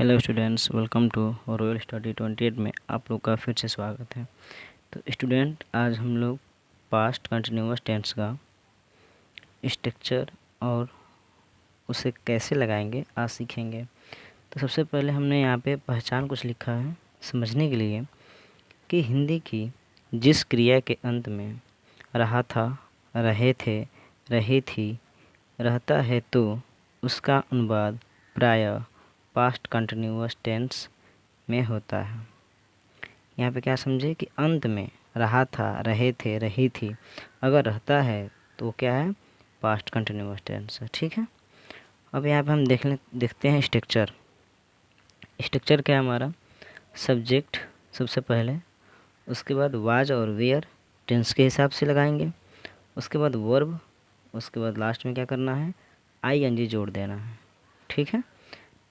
Hello students, welcome to royal study 28 में आप लोग का फिर से स्वागत है। तो स्टूडेंट, आज हम लोग पास्ट कंटिन्यूअस टेंस का स्ट्रक्चर और उसे कैसे लगाएंगे आज सीखेंगे। तो सबसे पहले हमने यहाँ पे पहचान कुछ लिखा है समझने के लिए कि हिंदी की जिस क्रिया के अंत में रहा था, रहे थे, रही थी, रहता है, तो उसका अनुवाद प्रायः पास्ट कंटिन्यूअस टेंस में होता है। यहाँ पे क्या समझे कि अंत में रहा था, रहे थे, रही थी, अगर रहता है तो क्या है, पास्ट कंटिन्यूअस टेंस है। ठीक है। अब यहाँ पे हम देखते हैं स्ट्रक्चर। स्ट्रक्चर क्या है हमारा, सब्जेक्ट सबसे पहले, उसके बाद वाज और वेयर टेंस के हिसाब से लगाएंगे, उसके बाद वर्ब, उसके बाद लास्ट में क्या करना है, आईएनजी जोड़ देना है। ठीक है।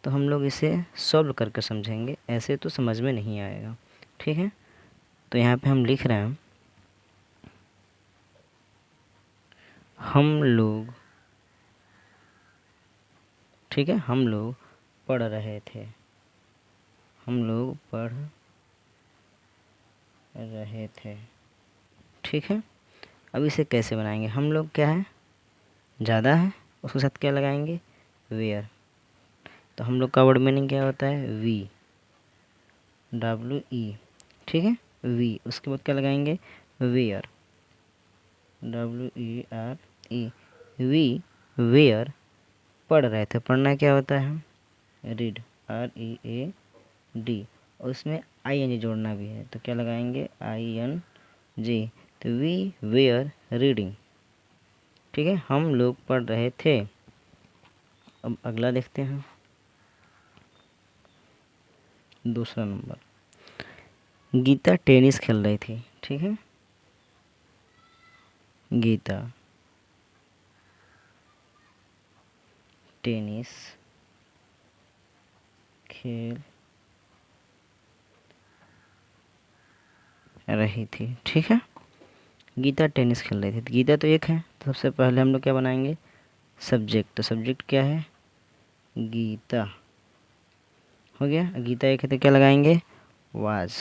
तो हम लोग इसे सॉल्व करके समझेंगे, ऐसे तो समझ में नहीं आएगा। ठीक है। तो यहाँ पे हम लिख रहे हैं, हम लोग, ठीक है, हम लोग पढ़ रहे थे, हम लोग पढ़ रहे थे। ठीक है। अब इसे कैसे बनाएंगे, हम लोग क्या है, ज़्यादा है, उसके साथ क्या लगाएंगे, वेयर। तो हम लोग का वर्ड मीनिंग क्या होता है, वी, WE। ठीक है, वी, उसके बाद क्या लगाएंगे, वेयर, WERE, वी वेयर पढ़ रहे थे। पढ़ना क्या होता है, रीड, READ, और उसमें ING जोड़ना भी है, तो क्या लगाएंगे, ING। तो वी वेयर रीडिंग। ठीक है, हम लोग पढ़ रहे थे। अब अगला देखते हैं, दूसरा नंबर, गीता टेनिस खेल रही थी। ठीक है, गीता टेनिस खेल रही थी। ठीक है, गीता टेनिस खेल रही थी। तो गीता तो एक है, तो सबसे पहले हम लोग क्या बनाएंगे, सब्जेक्ट। तो सब्जेक्ट क्या है, गीता, हो गया। गीता एक है तो क्या लगाएंगे, वाज,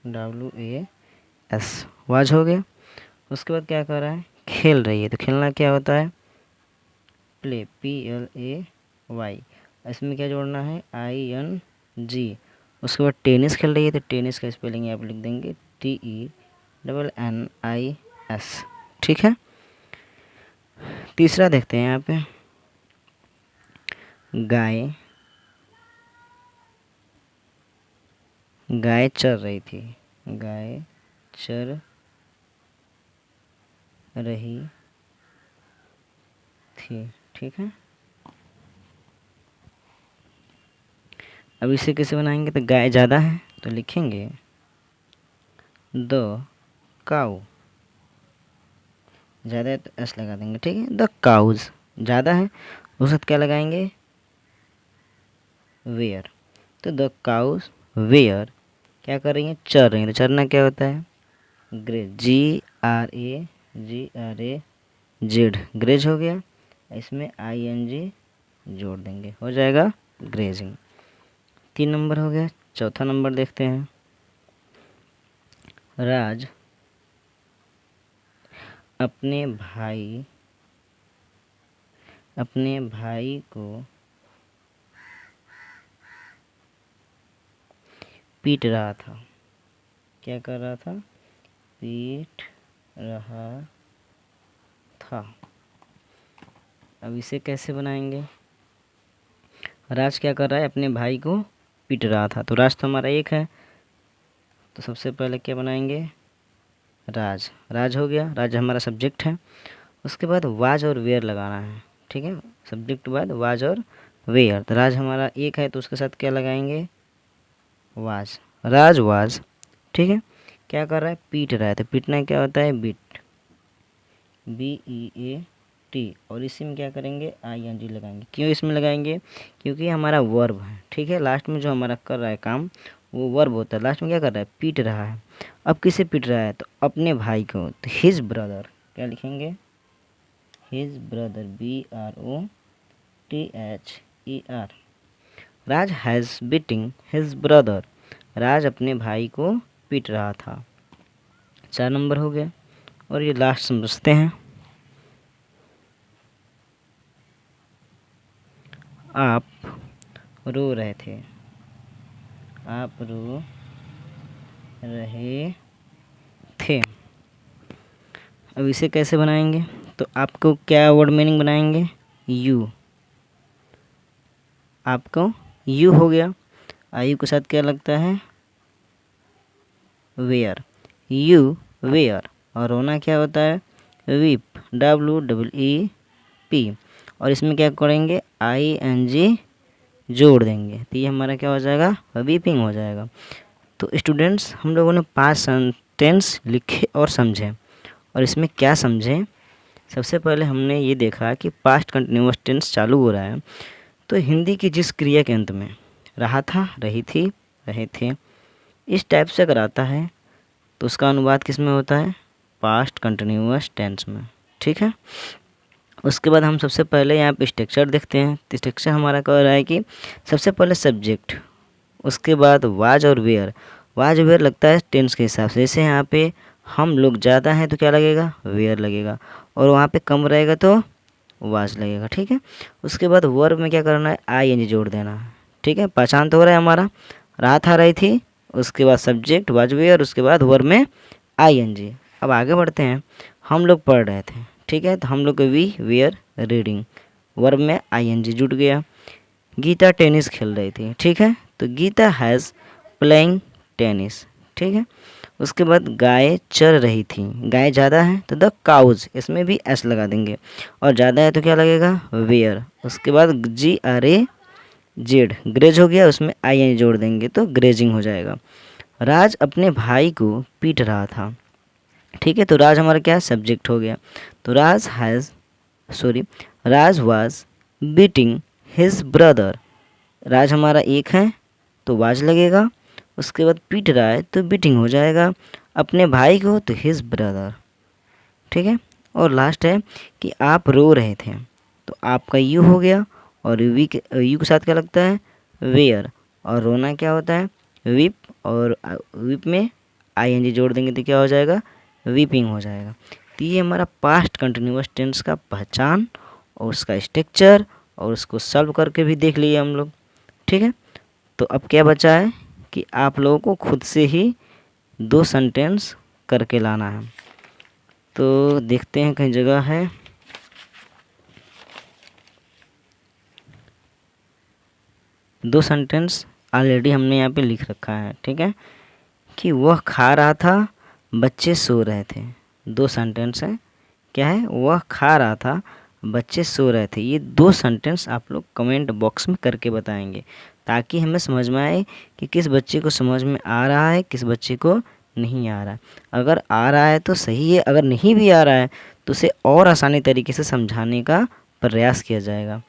WAS, वाज हो गया। उसके बाद क्या कर रहा है, खेल रही है। तो खेलना क्या होता है, प्ले, PLAY। इसमें क्या जोड़ना है, ING। उसके बाद टेनिस खेल रही है, तो टेनिस का स्पेलिंग आप लिख देंगे TENNIS। ठीक है। तीसरा देखते हैं, यहाँ पे गाय, गाय चर रही थी, गाय चर रही थी। ठीक है। अब इसे कैसे बनाएंगे, तो गाय ज़्यादा है तो लिखेंगे द काऊ, ज़्यादा है तो एस लगा देंगे। ठीक है, द काउज ज़्यादा है, उस साथ क्या लगाएंगे, वेयर। तो द काउज वेयर क्या कर रही हैं, चर रही हैं। तो चरना क्या होता है, ग्रेज, GRAZED, ग्रेज हो गया। इसमें ING जोड़ देंगे, हो जाएगा ग्रेजिंग। 3 नंबर हो गया। चौथा नंबर देखते हैं, राज अपने भाई को पीट रहा था। क्या कर रहा था, पीट रहा था। अब इसे कैसे बनाएंगे, राज क्या कर रहा है, अपने भाई को पीट रहा था। तो राज तो हमारा एक है, तो सबसे पहले क्या बनाएंगे, राज, राज हो गया, राज हमारा सब्जेक्ट है। उसके बाद वाज और वेयर लगाना है। ठीक है, सब्जेक्ट के बाद वाज और वेयर। तो राज हमारा एक है, तो उसके साथ क्या लगाएंगे, वाज, राज वाज। ठीक है, क्या कर रहा है, पीट रहा है। तो पीटना क्या होता है, बीट, BEAT। और इसी में क्या करेंगे, ING लगाएंगे। क्यों इसमें लगाएंगे, क्योंकि हमारा वर्ब है। ठीक है, लास्ट में जो हमारा कर रहा है काम वो वर्ब होता है। लास्ट में क्या कर रहा है, पीट रहा है। अब किसे पीट रहा है, तो अपने भाई को। तो हिज ब्रदर क्या लिखेंगे, his brother, BROTHER। Raj has beating his brother. Raj अपने भाई को पीट रहा था। 4 नंबर हो गया। और ये लास्ट समझते हैं। आप रो रहे थे। आप रो रहे थे। अब इसे कैसे बनाएंगे? तो आपको क्या वर्ड मीनिंग बनाएंगे? यू। आपको यू हो गया। आयु के साथ क्या लगता है? वेयर। U wear. और रोना क्या होता है? वीप। WEEP। और इसमें क्या करेंगे? ING जोड़ देंगे तो ये हमारा क्या हो जाएगा? वीपिंग हो जाएगा। तो स्टूडेंट्स, हम लोगों ने 5 सेंटेंस लिखे और समझे। और इसमें क्या समझे? सबसे पहले हमने ये देखा कि पास्ट कंटिन्यूअस टेंस चालू हो रहा है तो हिंदी की जिस क्रिया के अंत में रहा था, रही थी, रहे थे, इस टाइप से अगर आता है तो उसका अनुवाद किस में होता है? पास्ट कंटिन्यूअस टेंस में। ठीक है। उसके बाद हम सबसे पहले यहाँ पे स्ट्रक्चर देखते हैं। तो स्ट्रक्चर हमारा कह रहा है कि सबसे पहले सब्जेक्ट, उसके बाद वाज और वेयर। वाज वेयर लगता है टेंस के हिसाब से। जैसे यहाँ पे हम लोग ज़्यादा हैं तो क्या लगेगा? वेयर लगेगा। और वहाँ पे कम रहेगा तो वाज लगेगा। ठीक है। उसके बाद वर्ब में क्या करना है? ING जोड़ देना है। ठीक है। पहचान तो हो रहा है हमारा। रहा था, रही थी, उसके बाद सब्जेक्ट वाज वेयर, उसके बाद वर्ब में ING। अब आगे बढ़ते हैं। हम लोग पढ़ रहे थे। ठीक है। तो हम लोग वी वेयर रीडिंग, वर्ब में ING जुट गया। गीता टेनिस खेल रही थी। ठीक है। तो गीता हैज़ प्लेइंग टेनिस। ठीक है। उसके बाद गाय चर रही थी। गाय ज़्यादा है तो द काउज, इसमें भी एस लगा देंगे। और ज़्यादा है तो क्या लगेगा? वेयर। उसके बाद GRAZ ग्रेज हो गया, उसमें IN जोड़ देंगे तो ग्रेजिंग हो जाएगा। राज अपने भाई को पीट रहा था। ठीक है। तो राज हमारा क्या? सब्जेक्ट हो गया। तो राज वाज बीटिंग हिज ब्रदर। राज हमारा एक है तो वाज लगेगा। उसके बाद पीट रहा है तो बीटिंग हो जाएगा। अपने भाई को तो हिज ब्रदर। ठीक है। और लास्ट है कि आप रो रहे थे। तो आपका यू हो गया। और यू के साथ क्या लगता है? वेयर। और रोना क्या होता है? वीप। और वीप में ING जोड़ देंगे तो क्या हो जाएगा? वीपिंग हो जाएगा। तो ये हमारा पास्ट कंटिन्यूअस टेंस का पहचान और उसका स्ट्रक्चर और उसको सॉल्व करके भी देख लिए हम लोग। ठीक है। तो अब क्या बचा है कि आप लोगों को खुद से ही 2 सेंटेंस करके लाना है। तो देखते हैं कहीं जगह है। दो सेंटेंस ऑलरेडी हमने यहाँ पे लिख रखा है। ठीक है। कि वह खा रहा था, बच्चे सो रहे थे। 2 सेंटेंस है। क्या है? वह खा रहा था, बच्चे सो रहे थे। ये 2 सेंटेंस आप लोग कमेंट बॉक्स में करके बताएंगे ताकि हमें समझ में आए कि किस बच्चे को समझ में आ रहा है, किस बच्चे को नहीं आ रहा है। अगर आ रहा है तो सही है, अगर नहीं भी आ रहा है तो उसे और आसानी तरीके से समझाने का प्रयास किया जाएगा।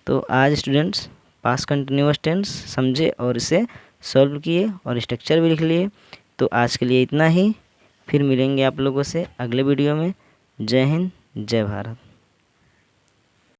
तो आज स्टूडेंट्स पास्ट कंटिन्यूअस टेंस समझे और इसे सॉल्व किए और स्ट्रक्चर भी लिख लिए। तो आज के लिए इतना ही। फिर मिलेंगे आप लोगों से अगले वीडियो में। जय हिंद, जय भारत।